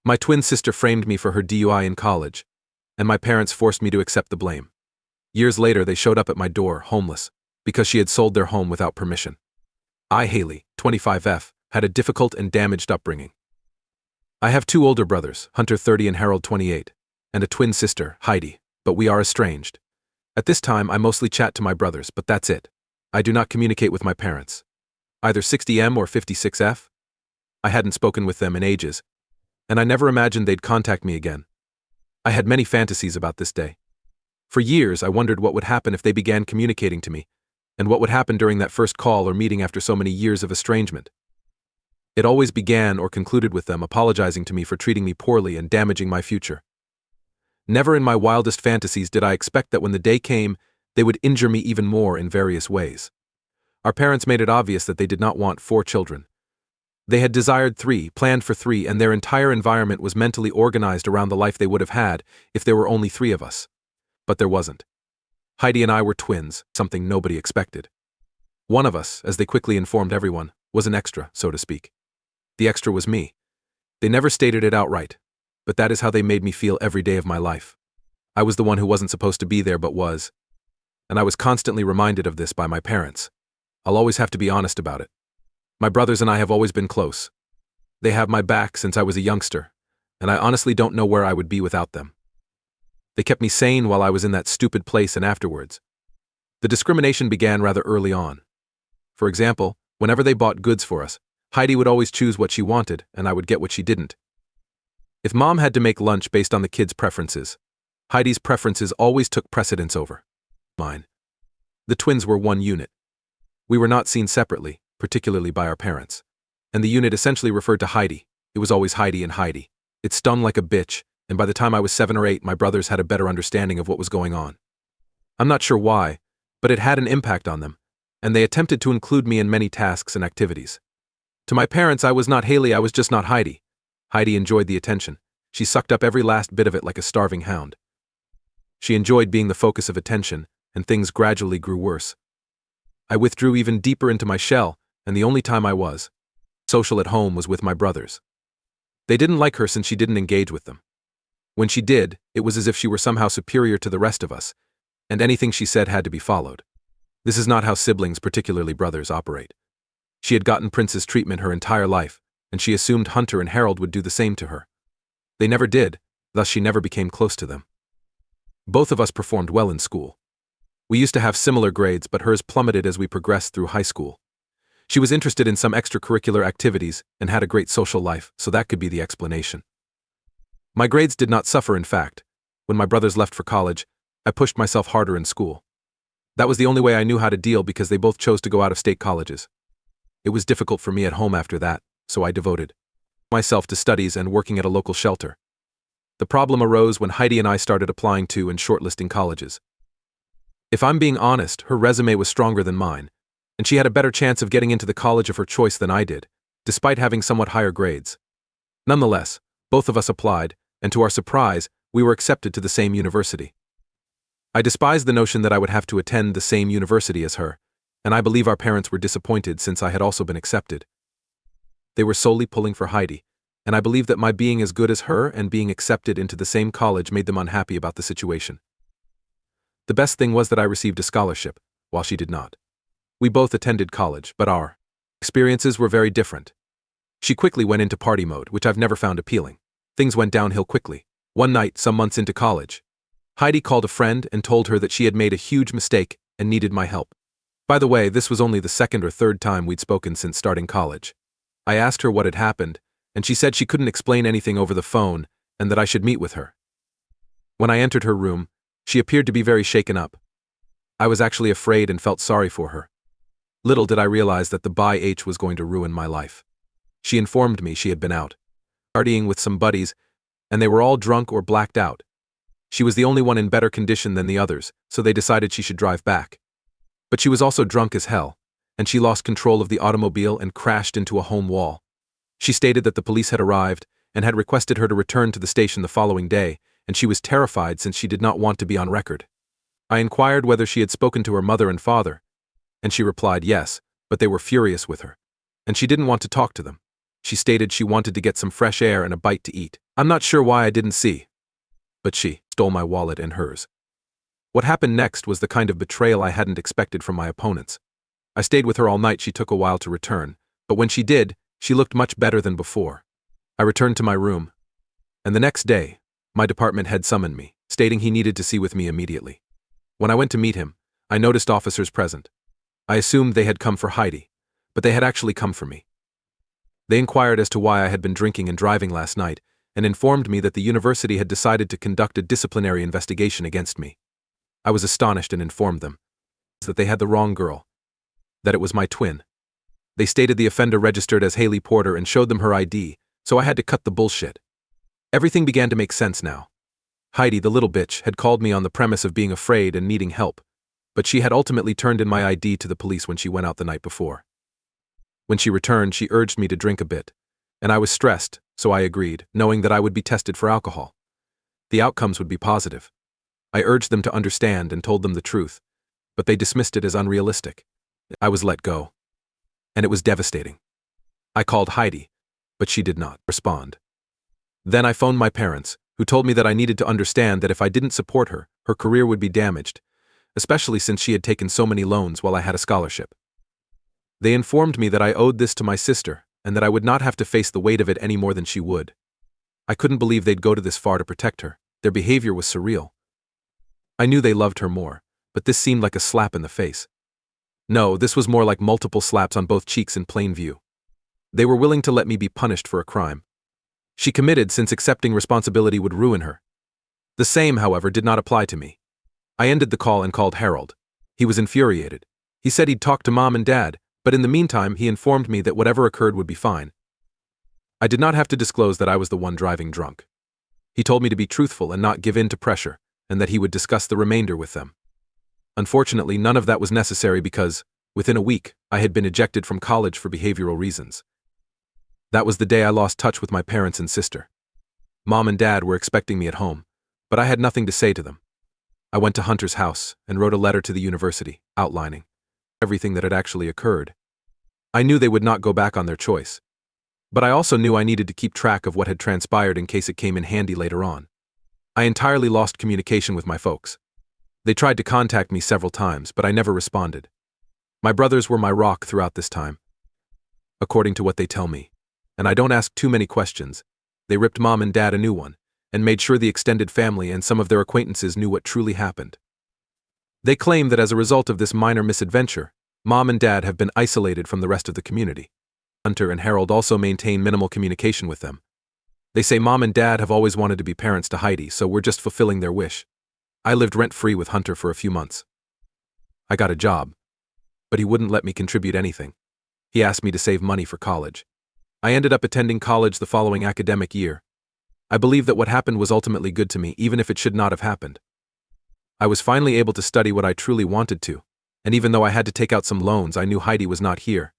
My twin sister framed me for her DUI in college, and my parents forced me to accept the blame. Years later, they showed up at my door, homeless, because she had sold their home without permission. I, Haley, 25F, had a difficult and damaged upbringing. I have two older brothers, Hunter 30 and Harold 28, and a twin sister, Heidi, but we are estranged. At this time, I mostly chat to my brothers, but that's it. I do not communicate with my parents. Either 60M or 56F. I hadn't spoken with them in ages, and I never imagined they'd contact me again. I had many fantasies about this day. For years, I wondered what would happen if they began communicating to me, and what would happen during that first call or meeting after so many years of estrangement. It always began or concluded with them apologizing to me for treating me poorly and damaging my future. Never in my wildest fantasies did I expect that when the day came, they would injure me even more in various ways. Our parents made it obvious that they did not want 4 children. They had desired 3, planned for 3, and their entire environment was mentally organized around the life they would have had if there were only 3 of us. But there wasn't. Heidi and I were twins, something nobody expected. One of us, as they quickly informed everyone, was an extra, so to speak. The extra was me. They never stated it outright, but that is how they made me feel every day of my life. I was the one who wasn't supposed to be there but was. And I was constantly reminded of this by my parents. I'll always have to be honest about it. My brothers and I have always been close. They have my back since I was a youngster, and I honestly don't know where I would be without them. They kept me sane while I was in that stupid place and afterwards. The discrimination began rather early on. For example, whenever they bought goods for us, Heidi would always choose what she wanted, and I would get what she didn't. If Mom had to make lunch based on the kids' preferences, Heidi's preferences always took precedence over mine. The twins were one unit. We were not seen separately, particularly by our parents. And the unit essentially referred to Heidi. It was always Heidi and Heidi. It stung like a bitch, and by the time I was 7 or 8, my brothers had a better understanding of what was going on. I'm not sure why, but it had an impact on them, and they attempted to include me in many tasks and activities. To my parents, I was not Haley, I was just not Heidi. Heidi enjoyed the attention. She sucked up every last bit of it like a starving hound. She enjoyed being the focus of attention, and things gradually grew worse. I withdrew even deeper into my shell, and the only time I was social at home was with my brothers. They didn't like her since she didn't engage with them. When she did, it was as if she were somehow superior to the rest of us, and anything she said had to be followed. This is not how siblings, particularly brothers, operate. She had gotten princess treatment her entire life, and she assumed Hunter and Harold would do the same to her. They never did, thus she never became close to them. Both of us performed well in school. We used to have similar grades, but hers plummeted as we progressed through high school. She was interested in some extracurricular activities and had a great social life, so that could be the explanation. My grades did not suffer, in fact. When my brothers left for college, I pushed myself harder in school. That was the only way I knew how to deal because they both chose to go out of state colleges. It was difficult for me at home after that, so I devoted myself to studies and working at a local shelter. The problem arose when Heidi and I started applying to and shortlisting colleges. If I'm being honest, her resume was stronger than mine, and she had a better chance of getting into the college of her choice than I did, despite having somewhat higher grades. Nonetheless, both of us applied, and to our surprise, we were accepted to the same university. I despised the notion that I would have to attend the same university as her, and I believe our parents were disappointed since I had also been accepted. They were solely pulling for Heidi, and I believe that my being as good as her and being accepted into the same college made them unhappy about the situation. The best thing was that I received a scholarship, while she did not. We both attended college, but our experiences were very different. She quickly went into party mode, which I've never found appealing. Things went downhill quickly. One night, some months into college, Heidi called a friend and told her that she had made a huge mistake and needed my help. By the way, this was only the 2nd or 3rd time we'd spoken since starting college. I asked her what had happened, and she said she couldn't explain anything over the phone and that I should meet with her. When I entered her room, she appeared to be very shaken up. I was actually afraid and felt sorry for her. Little did I realize that the bi-H was going to ruin my life. She informed me she had been out partying with some buddies, and they were all drunk or blacked out. She was the only one in better condition than the others, so they decided she should drive back. But she was also drunk as hell, and she lost control of the automobile and crashed into a home wall. She stated that the police had arrived and had requested her to return to the station the following day, and she was terrified since she did not want to be on record. I inquired whether she had spoken to her mother and father, and she replied yes, but they were furious with her, and she didn't want to talk to them. She stated she wanted to get some fresh air and a bite to eat. I'm not sure why I didn't see, but she stole my wallet and hers. What happened next was the kind of betrayal I hadn't expected from my opponents. I stayed with her all night. She took a while to return, but when she did, she looked much better than before. I returned to my room, and the next day, my department head summoned me, stating he needed to see with me immediately. When I went to meet him, I noticed officers present. I assumed they had come for Heidi, but they had actually come for me. They inquired as to why I had been drinking and driving last night, and informed me that the university had decided to conduct a disciplinary investigation against me. I was astonished and informed them that they had the wrong girl, that it was my twin. They stated the offender registered as Haley Porter and showed them her ID, so I had to cut the bullshit. Everything began to make sense now. Heidi, the little bitch, had called me on the premise of being afraid and needing help, but she had ultimately turned in my ID to the police when she went out the night before. When she returned, she urged me to drink a bit, and I was stressed, so I agreed, knowing that I would be tested for alcohol. The outcomes would be positive. I urged them to understand and told them the truth, but they dismissed it as unrealistic. I was let go, and it was devastating. I called Heidi, but she did not respond. Then I phoned my parents, who told me that I needed to understand that if I didn't support her, her career would be damaged, especially since she had taken so many loans while I had a scholarship. They informed me that I owed this to my sister, and that I would not have to face the weight of it any more than she would. I couldn't believe they'd go to this far to protect her. Their behavior was surreal. I knew they loved her more, but this seemed like a slap in the face. No, this was more like multiple slaps on both cheeks in plain view. They were willing to let me be punished for a crime she committed, since accepting responsibility would ruin her. The same, however, did not apply to me. I ended the call and called Harold. He was infuriated. He said he'd talk to Mom and Dad, but in the meantime he informed me that whatever occurred would be fine. I did not have to disclose that I was the one driving drunk. He told me to be truthful and not give in to pressure, and that he would discuss the remainder with them. Unfortunately, none of that was necessary because, within a week, I had been ejected from college for behavioral reasons. That was the day I lost touch with my parents and sister. Mom and Dad were expecting me at home, but I had nothing to say to them. I went to Hunter's house and wrote a letter to the university, outlining everything that had actually occurred. I knew they would not go back on their choice, but I also knew I needed to keep track of what had transpired in case it came in handy later on. I entirely lost communication with my folks. They tried to contact me several times, but I never responded. My brothers were my rock throughout this time, according to what they tell me, and I don't ask too many questions. They ripped Mom and Dad a new one, and made sure the extended family and some of their acquaintances knew what truly happened. They claim that as a result of this minor misadventure, Mom and Dad have been isolated from the rest of the community. Hunter and Harold also maintain minimal communication with them. They say Mom and Dad have always wanted to be parents to Heidi, so we're just fulfilling their wish. I lived rent-free with Hunter for a few months. I got a job, but he wouldn't let me contribute anything. He asked me to save money for college. I ended up attending college the following academic year. I believe that what happened was ultimately good to me, even if it should not have happened. I was finally able to study what I truly wanted to, and even though I had to take out some loans, I knew Heidi was not here,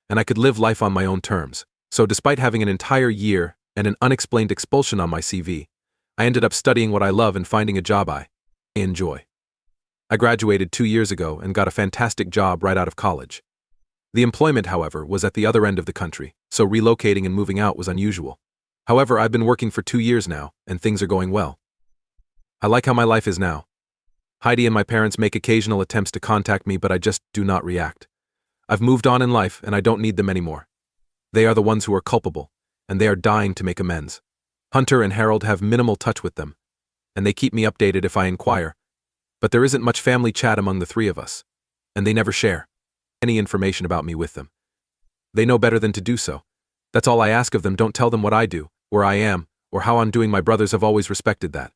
and I could live life on my own terms. So despite having an entire year and an unexplained expulsion on my CV, I ended up studying what I love and finding a job I enjoy. I graduated 2 years ago and got a fantastic job right out of college. The employment, however, was at the other end of the country, so relocating and moving out was unusual. However, I've been working for 2 years now, and things are going well. I like how my life is now. Heidi and my parents make occasional attempts to contact me, but I just do not react. I've moved on in life, and I don't need them anymore. They are the ones who are culpable, and they are dying to make amends. Hunter and Harold have minimal touch with them, and they keep me updated if I inquire, but there isn't much family chat among the three of us, and they never share any information about me with them. They know better than to do so. That's all I ask of them. Don't tell them what I do, where I am, or how I'm doing. My brothers have always respected that.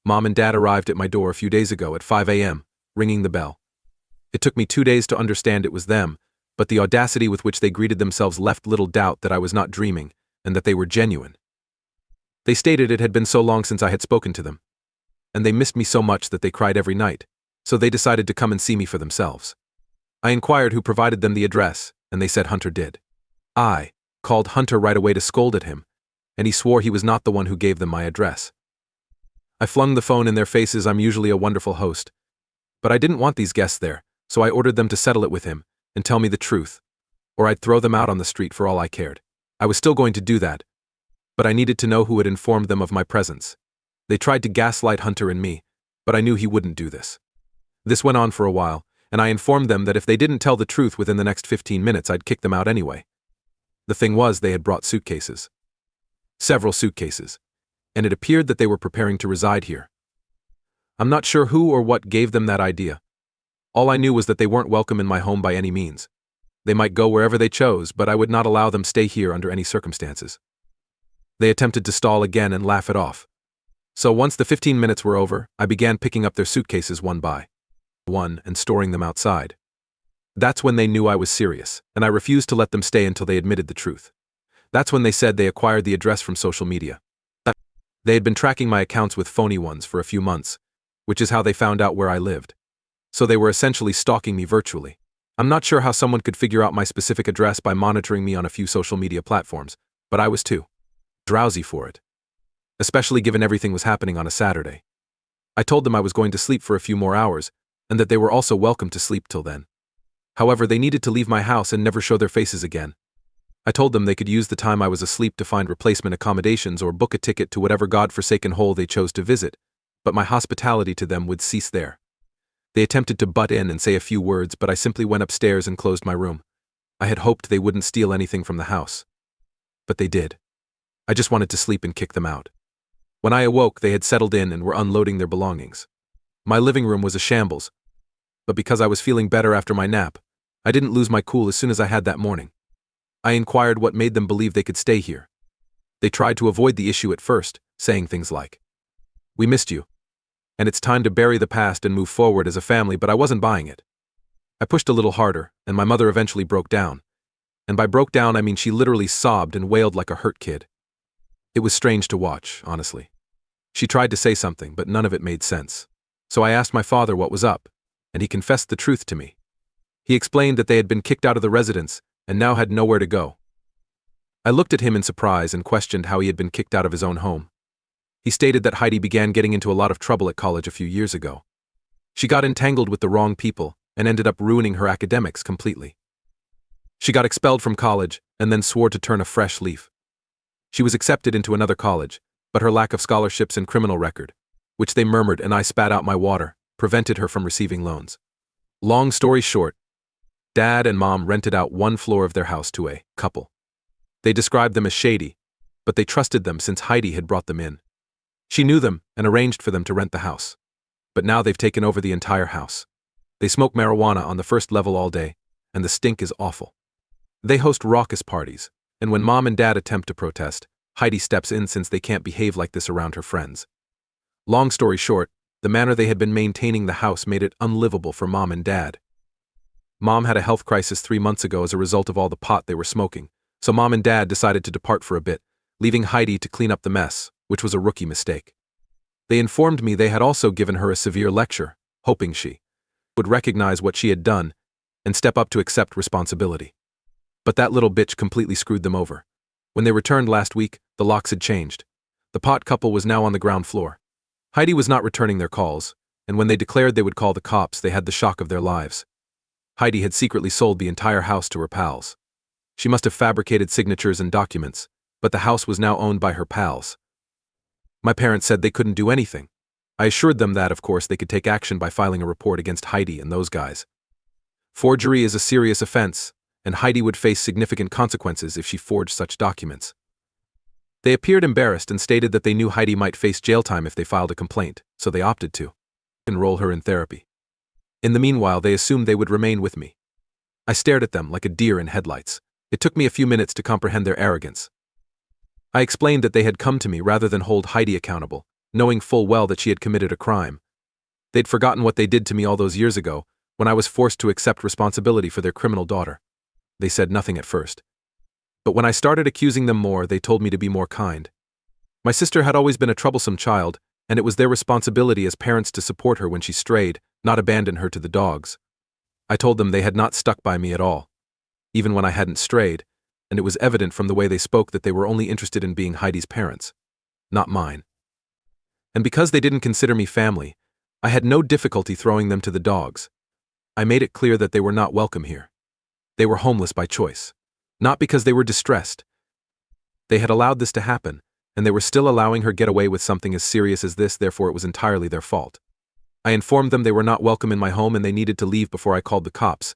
Mom and Dad arrived at my door a few days ago at 5 a.m., ringing the bell. It took me 2 days to understand it was them, but the audacity with which they greeted themselves left little doubt that I was not dreaming, and that they were genuine. They stated it had been so long since I had spoken to them, and they missed me so much that they cried every night, so they decided to come and see me for themselves. I inquired who provided them the address, and they said Hunter did. I called Hunter right away to scold at him, and he swore he was not the one who gave them my address. I flung the phone in their faces. I'm usually a wonderful host, but I didn't want these guests there, so I ordered them to settle it with him and tell me the truth, or I'd throw them out on the street for all I cared. I was still going to do that, But I needed to know who had informed them of my presence. They tried to gaslight Hunter and me, but I knew he wouldn't do this. This went on for a while, and I informed them that if they didn't tell the truth within the next 15 minutes, I'd kick them out anyway. The thing was, they had brought suitcases. Several suitcases. And it appeared that they were preparing to reside here. I'm not sure who or what gave them that idea. All I knew was that they weren't welcome in my home by any means. They might go wherever they chose, but I would not allow them stay here under any circumstances. They attempted to stall again and laugh it off. So once the 15 minutes were over, I began picking up their suitcases one by one and storing them outside. That's when they knew I was serious, and I refused to let them stay until they admitted the truth. That's when they said they acquired the address from social media. They had been tracking my accounts with phony ones for a few months, which is how they found out where I lived. So they were essentially stalking me virtually. I'm not sure how someone could figure out my specific address by monitoring me on a few social media platforms, but I was too drowsy for it. Especially given everything was happening on a Saturday. I told them I was going to sleep for a few more hours, and that they were also welcome to sleep till then. However, they needed to leave my house and never show their faces again. I told them they could use the time I was asleep to find replacement accommodations or book a ticket to whatever God-forsaken hole they chose to visit, but my hospitality to them would cease there. They attempted to butt in and say a few words, but I simply went upstairs and closed my room. I had hoped they wouldn't steal anything from the house. But they did. I just wanted to sleep and kick them out. When I awoke, they had settled in and were unloading their belongings. My living room was a shambles, but because I was feeling better after my nap, I didn't lose my cool as soon as I had that morning. I inquired what made them believe they could stay here. They tried to avoid the issue at first, saying things like, "We missed you, and it's time to bury the past and move forward as a family," but I wasn't buying it. I pushed a little harder, and my mother eventually broke down. And by broke down, I mean she literally sobbed and wailed like a hurt kid. It was strange to watch, honestly. She tried to say something, but none of it made sense. So I asked my father what was up, and he confessed the truth to me. He explained that they had been kicked out of the residence and now had nowhere to go. I looked at him in surprise and questioned how he had been kicked out of his own home. He stated that Heidi began getting into a lot of trouble at college a few years ago. She got entangled with the wrong people and ended up ruining her academics completely. She got expelled from college and then swore to turn a fresh leaf. She was accepted into another college, but her lack of scholarships and criminal record, which they murmured and I spat out my water, prevented her from receiving loans. Long story short, Dad and Mom rented out one floor of their house to a couple. They described them as shady, but they trusted them since Heidi had brought them in. She knew them and arranged for them to rent the house. But now they've taken over the entire house. They smoke marijuana on the first level all day, and the stink is awful. They host raucous parties, and when Mom and Dad attempt to protest, Heidi steps in since they can't behave like this around her friends. Long story short, the manner they had been maintaining the house made it unlivable for Mom and Dad. Mom had a health crisis 3 months ago as a result of all the pot they were smoking, so Mom and Dad decided to depart for a bit, leaving Heidi to clean up the mess, which was a rookie mistake. They informed me they had also given her a severe lecture, hoping she would recognize what she had done and step up to accept responsibility. But that little bitch completely screwed them over. When they returned last week, the locks had changed. The pot couple was now on the ground floor. Heidi was not returning their calls, and when they declared they would call the cops, they had the shock of their lives. Heidi had secretly sold the entire house to her pals. She must have fabricated signatures and documents, but the house was now owned by her pals. My parents said they couldn't do anything. I assured them that, of course, they could take action by filing a report against Heidi and those guys. Forgery is a serious offense, and Heidi would face significant consequences if she forged such documents. They appeared embarrassed and stated that they knew Heidi might face jail time if they filed a complaint, so they opted to enroll her in therapy. In the meanwhile, they assumed they would remain with me. I stared at them like a deer in headlights. It took me a few minutes to comprehend their arrogance. I explained that they had come to me rather than hold Heidi accountable, knowing full well that she had committed a crime. They'd forgotten what they did to me all those years ago, when I was forced to accept responsibility for their criminal daughter. They said nothing at first. But when I started accusing them more, they told me to be more kind. My sister had always been a troublesome child, and it was their responsibility as parents to support her when she strayed, not abandon her to the dogs. I told them they had not stuck by me at all, even when I hadn't strayed, and it was evident from the way they spoke that they were only interested in being Heidi's parents, not mine. And because they didn't consider me family, I had no difficulty throwing them to the dogs. I made it clear that they were not welcome here. They were homeless by choice, not because they were distressed. They had allowed this to happen, and they were still allowing her get away with something as serious as this, therefore it was entirely their fault. I informed them they were not welcome in my home and they needed to leave before I called the cops.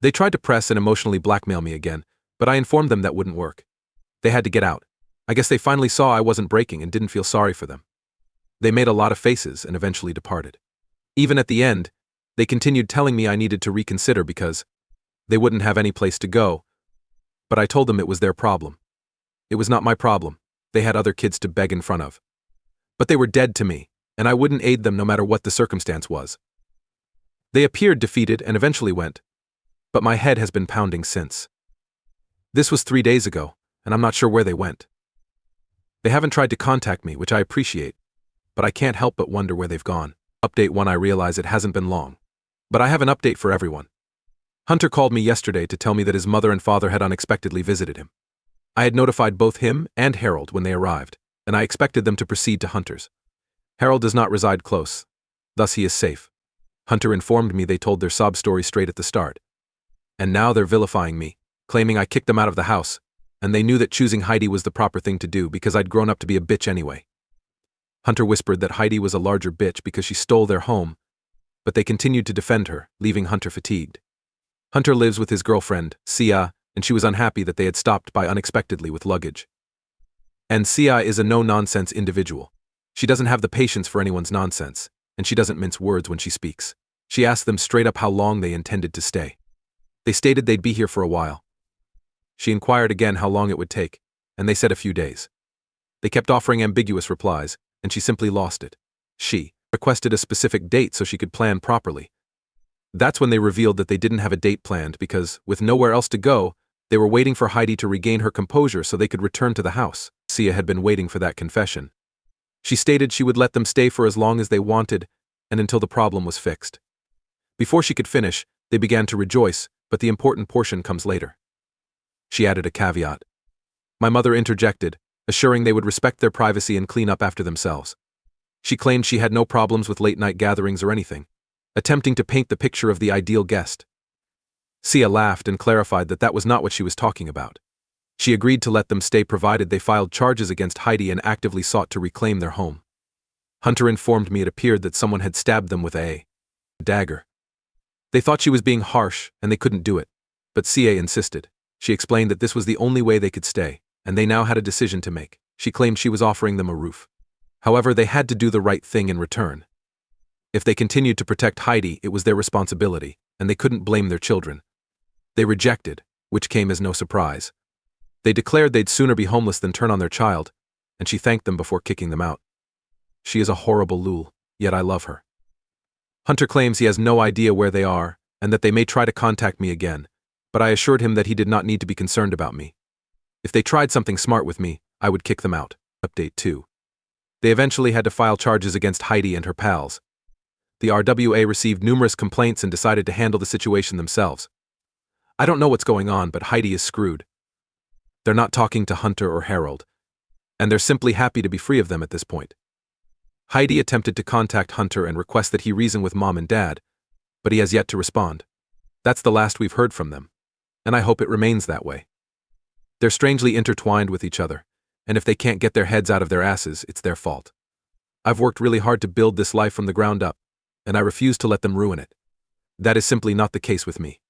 They tried to press and emotionally blackmail me again, but I informed them that wouldn't work. They had to get out. I guess they finally saw I wasn't breaking and didn't feel sorry for them. They made a lot of faces and eventually departed. Even at the end, they continued telling me I needed to reconsider because they wouldn't have any place to go, but I told them it was their problem. It was not my problem. They had other kids to beg in front of. But they were dead to me, and I wouldn't aid them no matter what the circumstance was. They appeared defeated and eventually went, but my head has been pounding since. This was 3 days ago, and I'm not sure where they went. They haven't tried to contact me, which I appreciate, but I can't help but wonder where they've gone. Update 1. I realize it hasn't been long, but I have an update for everyone. Hunter called me yesterday to tell me that his mother and father had unexpectedly visited him. I had notified both him and Harold when they arrived, and I expected them to proceed to Hunter's. Harold does not reside close, thus he is safe. Hunter informed me they told their sob story straight at the start. And now they're vilifying me, claiming I kicked them out of the house, and they knew that choosing Heidi was the proper thing to do because I'd grown up to be a bitch anyway. Hunter whispered that Heidi was a larger bitch because she stole their home, but they continued to defend her, leaving Hunter fatigued. Hunter lives with his girlfriend, Sia, and she was unhappy that they had stopped by unexpectedly with luggage. And Sia is a no-nonsense individual. She doesn't have the patience for anyone's nonsense, and she doesn't mince words when she speaks. She asked them straight up how long they intended to stay. They stated they'd be here for a while. She inquired again how long it would take, and they said a few days. They kept offering ambiguous replies, and she simply lost it. She requested a specific date so she could plan properly. That's when they revealed that they didn't have a date planned because, with nowhere else to go, they were waiting for Heidi to regain her composure so they could return to the house. Sia had been waiting for that confession. She stated she would let them stay for as long as they wanted and until the problem was fixed. Before she could finish, they began to rejoice, but the important portion comes later. She added a caveat. My mother interjected, assuring they would respect their privacy and clean up after themselves. She claimed she had no problems with late-night gatherings or anything, attempting to paint the picture of the ideal guest. Sia laughed and clarified that that was not what she was talking about. She agreed to let them stay provided they filed charges against Heidi and actively sought to reclaim their home. Hunter informed me it appeared that someone had stabbed them with a dagger. They thought she was being harsh and they couldn't do it, but Sia insisted. She explained that this was the only way they could stay, and they now had a decision to make. She claimed she was offering them a roof. However, they had to do the right thing in return. If they continued to protect Heidi, it was their responsibility, and they couldn't blame their children. They rejected, which came as no surprise. They declared they'd sooner be homeless than turn on their child, and she thanked them before kicking them out. She is a horrible lul, yet I love her. Hunter claims he has no idea where they are, and that they may try to contact me again, but I assured him that he did not need to be concerned about me. If they tried something smart with me, I would kick them out. Update 2. They eventually had to file charges against Heidi and her pals. The RWA received numerous complaints and decided to handle the situation themselves. I don't know what's going on, but Heidi is screwed. They're not talking to Hunter or Harold, and they're simply happy to be free of them at this point. Heidi attempted to contact Hunter and request that he reason with Mom and Dad, but he has yet to respond. That's the last we've heard from them, and I hope it remains that way. They're strangely intertwined with each other, and if they can't get their heads out of their asses, it's their fault. I've worked really hard to build this life from the ground up, and I refuse to let them ruin it. That is simply not the case with me.